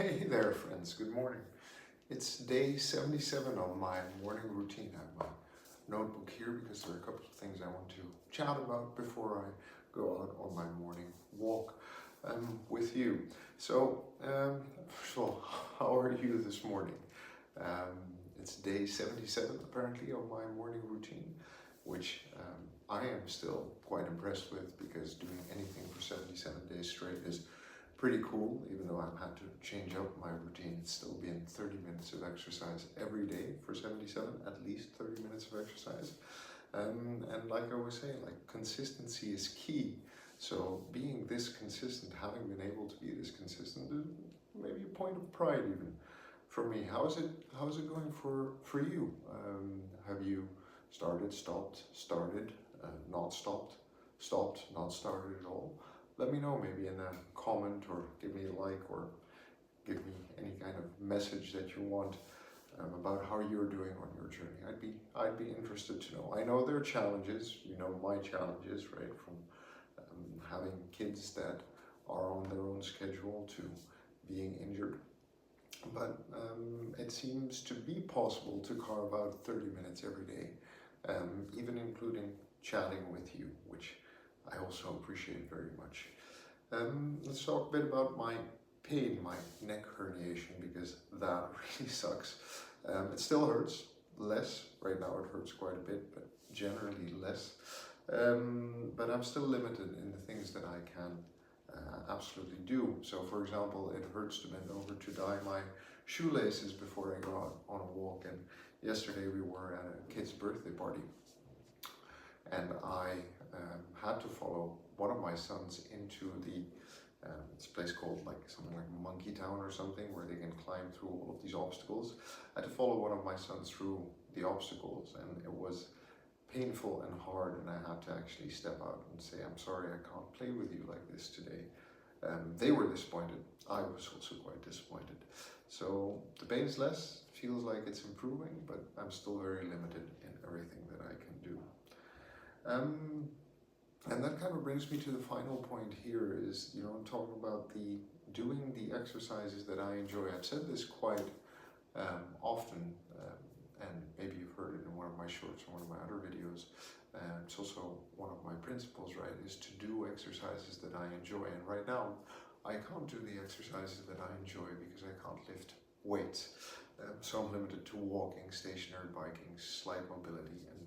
Hey there, friends. Good morning. It's day 77 of my morning routine. I have my notebook here because there are a couple of things I want to chat about before I go out on my morning walk with you. So, first of all, how are you this morning? It's day 77 apparently of my morning routine, which I am still quite impressed with because doing anything for 77 days straight is pretty cool. Even though I've had to change up my routine, it's still been 30 minutes of exercise every day for 77, at least 30 minutes of exercise. And like I was saying, like consistency is key. So being this consistent, having been able to be this consistent, is maybe a point of pride even for me. How's it going for you? Have you started, stopped, started, not stopped, stopped, not started at all? Let me know maybe in a comment, or give me a like, or give me any kind of message that you want about how you're doing on your journey. I'd be interested to know. I know there are challenges. You know my challenges, right? From having kids that are on their own schedule to being injured. But it seems to be possible to carve out 30 minutes every day, even including chatting with you, which I also appreciate very much. Let's talk a bit about my pain, my neck herniation, because that really sucks. It still hurts less. Right now it hurts quite a bit, but generally less. But I'm still limited in the things that I can absolutely do. So for example, it hurts to bend over to tie my shoelaces before I go out on a walk. And yesterday we were at a kid's birthday party, and I had to follow one of my sons into this place called like something like Monkey Town or something, where they can climb through all of these obstacles. I had to follow one of my sons through the obstacles, and it was painful and hard, and I had to actually step out and say, I'm sorry, I can't play with you like this today. They were disappointed. I was also quite disappointed. So the pain is less, feels like it's improving, but I'm still very limited in everything that I can do. And that kind of brings me to the final point here is, I'm talking about doing the exercises that I enjoy. I've said this quite often, and maybe you've heard it in one of my shorts or one of my other videos. It's also one of my principles, right, is to do exercises that I enjoy. And right now, I can't do the exercises that I enjoy because I can't lift weights. So I'm limited to walking, stationary biking, slight mobility, and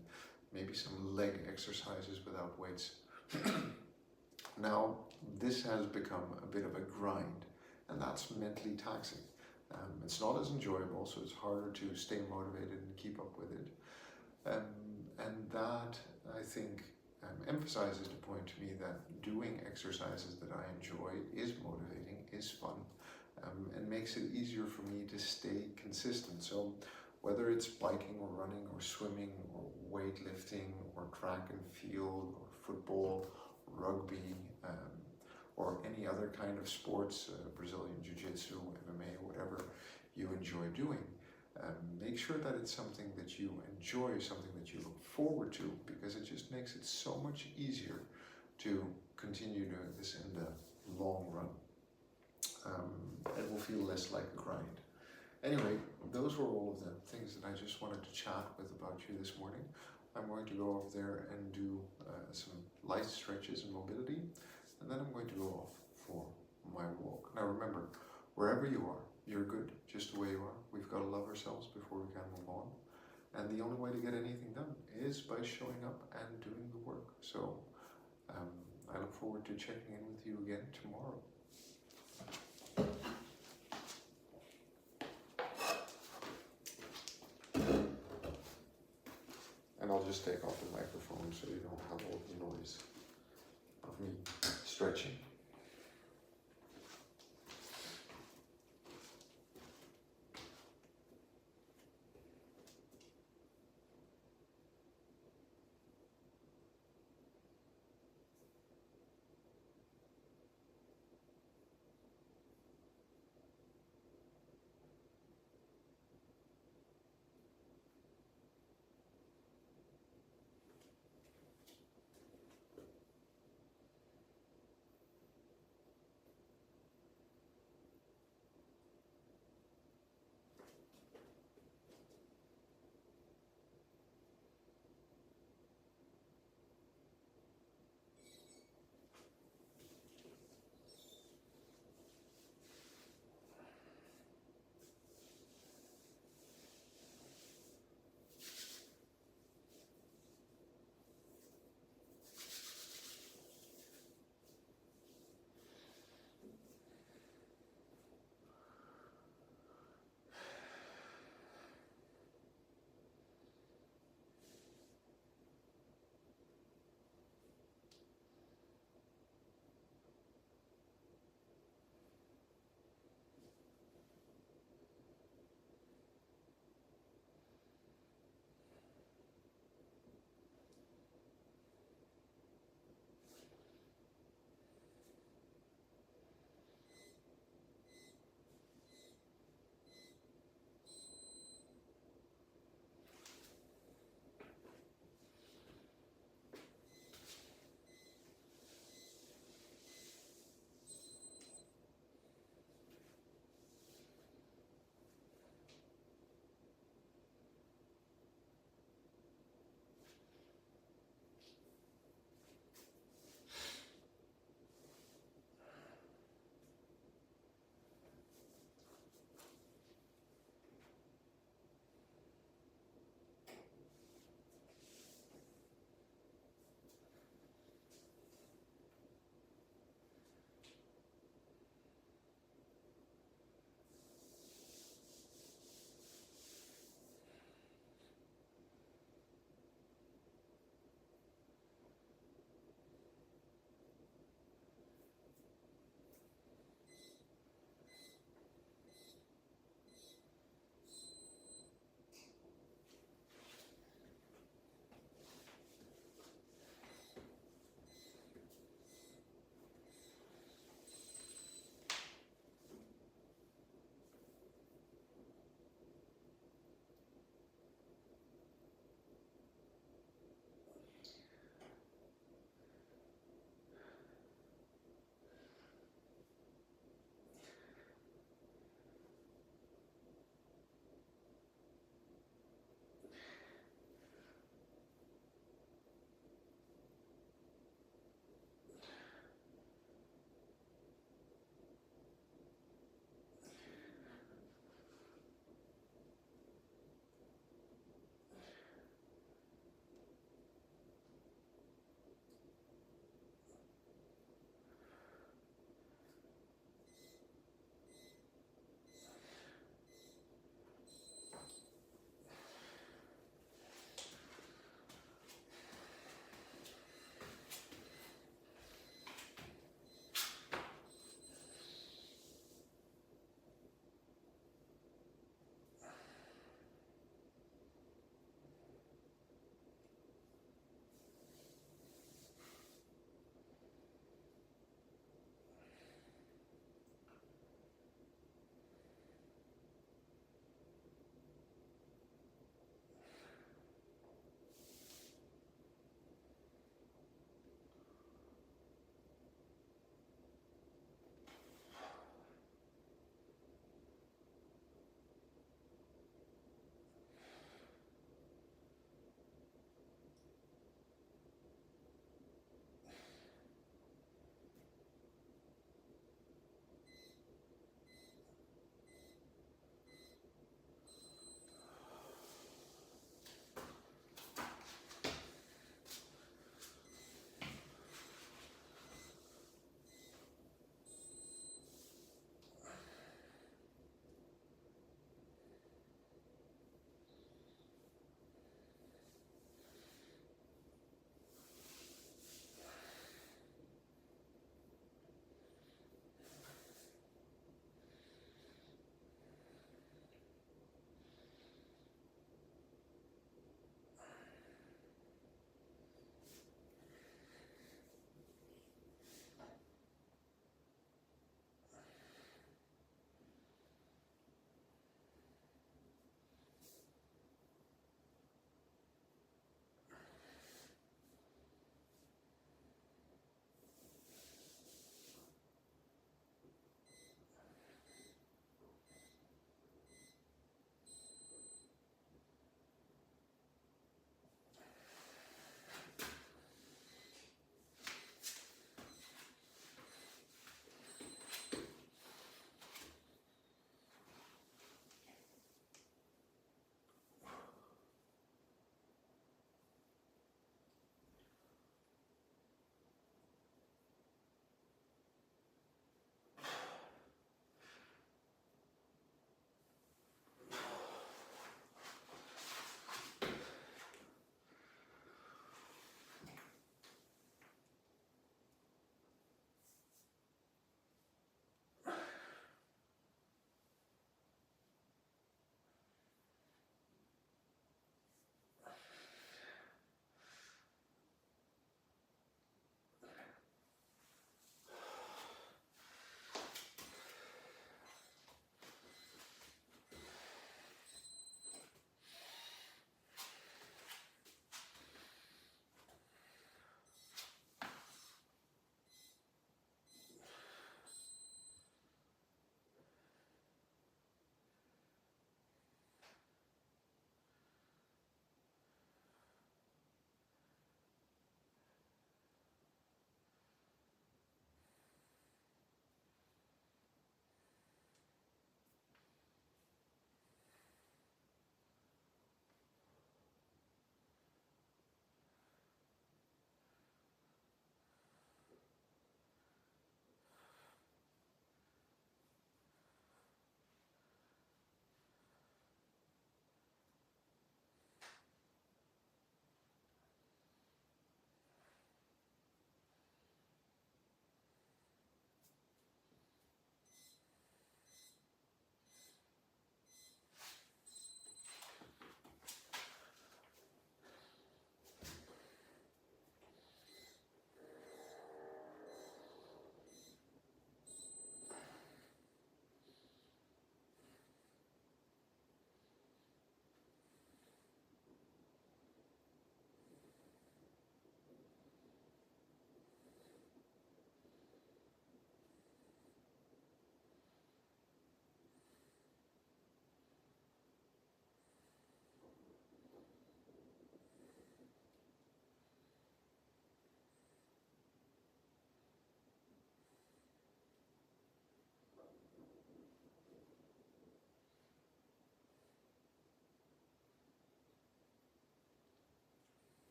maybe some leg exercises without weights. Now, this has become a bit of a grind, and that's mentally taxing. It's not as enjoyable, so it's harder to stay motivated and keep up with it. And that, I think, emphasizes the point to me that doing exercises that I enjoy is motivating, is fun, and makes it easier for me to stay consistent. So whether it's biking or running or swimming or weightlifting or track and field or football, rugby, or any other kind of sports, Brazilian Jiu-Jitsu, MMA, whatever you enjoy doing, make sure that it's something that you enjoy, something that you look forward to, because it just makes it so much easier to continue doing this in the long run. It will feel less like a grind. Anyway, those were all of the things that I just wanted to chat about you this morning. I'm going to go off there and do some light stretches and mobility, and then I'm going to go off for my walk. Now remember, wherever you are, you're good just the way you are. We've got to love ourselves before we can move on. And the only way to get anything done is by showing up and doing the work. So I look forward to checking in with you again tomorrow. And I'll just take off the microphone so you don't have all the noise of me stretching.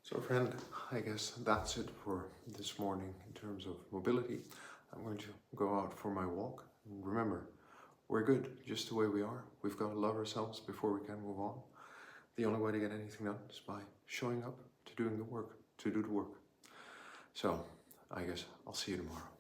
So friend, I guess that's it for this morning in terms of mobility. I'm going to go out for my walk. And remember, we're good just the way we are. We've got to love ourselves before we can move on. The only way to get anything done is by showing up, to doing the work, to do the work. So I guess I'll see you tomorrow.